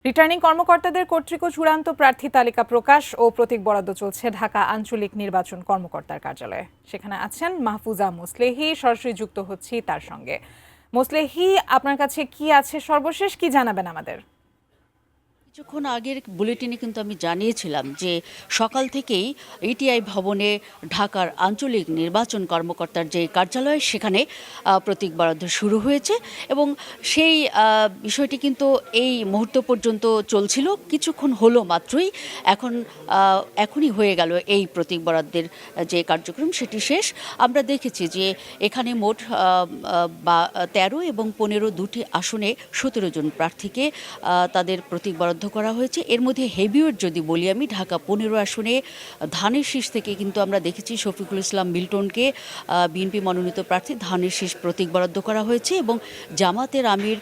Returning কর্মকর্তাদের কর্তৃক চূড়ান্ত প্রার্থী তালিকা প্রকাশ ও প্রতীক বরাদ্দ চলছে ঢাকা আঞ্চলিক নির্বাচন কর্মকর্তার কার্যালয়ে। সেখানে আছেন মাহফুজা মোসলেহি, সরাসরি যুক্ত হচ্ছি তার সঙ্গে। মোসলেহি, আপনার কাছে কি আছে, সর্বশেষ কি জানাবেন আমাদের? কিছুক্ষণ আগের বুলেটিনে কিন্তু আমি জানিয়েছিলাম যে সকাল থেকেই ইটিআই ভবনে ঢাকার আঞ্চলিক নির্বাচন কর্মকর্তার যে কার্যালয় সেখানে প্রতীক বরাদ্দ শুরু হয়েছে এবং সেই বিষয়টি কিন্তু এই মুহূর্ত পর্যন্ত চলছিল। কিছুক্ষণ হলো মাত্রই, এখনই হয়ে গেল এই প্রতীক বরাদ্দের যে কার্যক্রম সেটি শেষ। আমরা দেখেছি যে এখানে মোট 13 এবং 15 দুটি আসনে 17 জন প্রার্থীকে তাদের প্রতীক বরাদ্দ করা হয়েছে। এর মধ্যে হেভিওয়েট যদি বলি আমি, ঢাকা 15 আসনে ধানের শীষ থেকে কিন্তু আমরা দেখেছি শফিকুল ইসলাম মিল্টনকে বিএনপি মনোনীত প্রার্থী ধানের শীষ প্রতীক বরাদ্দ করা হয়েছে এবং জামাতের আমির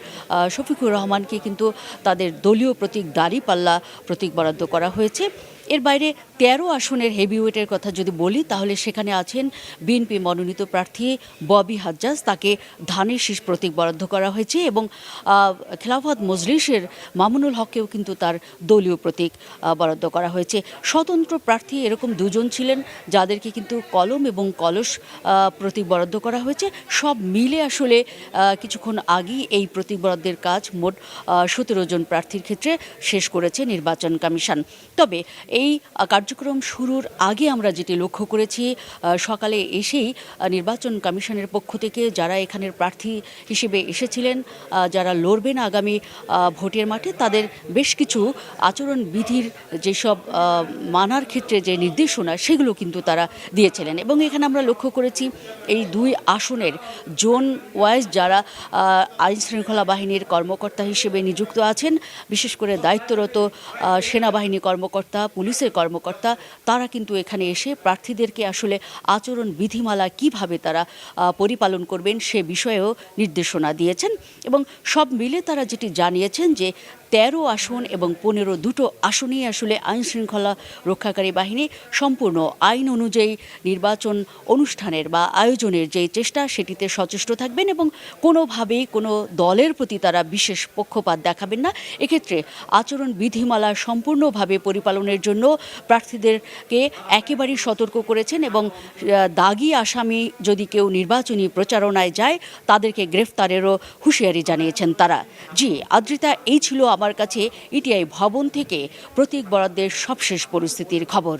শফিকুর রহমানকে কিন্তু তাদের দলীয় প্রতীক দাঁড়িপাল্লা প্রতীক বরাদ্দ করা হয়েছে। এর বাইরে 13 আসনের হেভিওয়েটের কথা যদি বলি তাহলে সেখানে আছেন বিএনপি মনোনীত প্রার্থী ববি হাজ্জাজ, তাকে ধানের শীষ প্রতীক বরাদ্দ করা হয়েছে এবং খেলাফত মজলিসের মামুনুল হককেও কিন্তু তার দলীয় প্রতীক বরাদ্দ করা হয়েছে। স্বতন্ত্র প্রার্থী এরকম দুজন ছিলেন যাদেরকে কিন্তু কলম এবং কলস প্রতীক বরাদ্দ করা হয়েছে। সব মিলে আসলে কিছুক্ষণ আগেই এই প্রতীক বরাদ্দের কাজ মোট 17 জন প্রার্থীর ক্ষেত্রে শেষ করেছে নির্বাচন কমিশন। তবে এই কার্যক্রম শুরুর আগে আমরা যেটি লক্ষ্য করেছি, সকালে এসেই নির্বাচন কমিশনের পক্ষ থেকে যারা এখানের প্রার্থী হিসেবে এসেছিলেন, যারা লড়বেন আগামী ভোটের মাঠে, তাদের বেশ কিছু আচরণবিধির যেসব মানার ক্ষেত্রে যে নির্দেশনা সেগুলো কিন্তু তারা দিয়েছিলেন এবং এখানে আমরা লক্ষ্য করেছি এই দুই আসনের জোন ওয়াইজ যারা আইন শৃঙ্খলা বাহিনীর কর্মকর্তা হিসেবে নিযুক্ত আছেন, বিশেষ করে দায়িত্বরত সেনাবাহিনী কর্মকর্তা, পুলিশের কর্মকর্তা, তারা কিন্তু এখানে এসে প্রার্থীদেরকে আসলে আচরণ বিধিমালা কিভাবে তারা পরিপালন করবেন সে বিষয়েও নির্দেশনা দিয়েছেন এবং সব মিলে তারা যেটি জানিয়েছেন যে 13 আসন এবং 15 দুটো আসনেই আসলে আইন শৃঙ্খলা রক্ষাকারী বাহিনী সম্পূর্ণ আইন অনুযায়ী নির্বাচন অনুষ্ঠানের বা আয়োজনের যে চেষ্টা সেটিতে সচেষ্ট থাকবেন এবং কোনোভাবেই কোনো দলের প্রতি তারা বিশেষ পক্ষপাত দেখাবেন না। এক্ষেত্রে আচরণ বিধিমালা সম্পূর্ণভাবে পরিপালনের জন্য প্রার্থীদেরকে একেবারেই সতর্ক করেছেন এবং দাগী আসামি যদি কেউ নির্বাচনী প্রচারণায় যায় তাদেরকে গ্রেফতারেরও হুঁশিয়ারি জানিয়েছেন তারা। জি আদ্রিতা, এই ছিল আমার কাছে ইটিআই ভবন থেকে প্রতীক বরাদ্দের সবশেষ পরিস্থিতির খবর।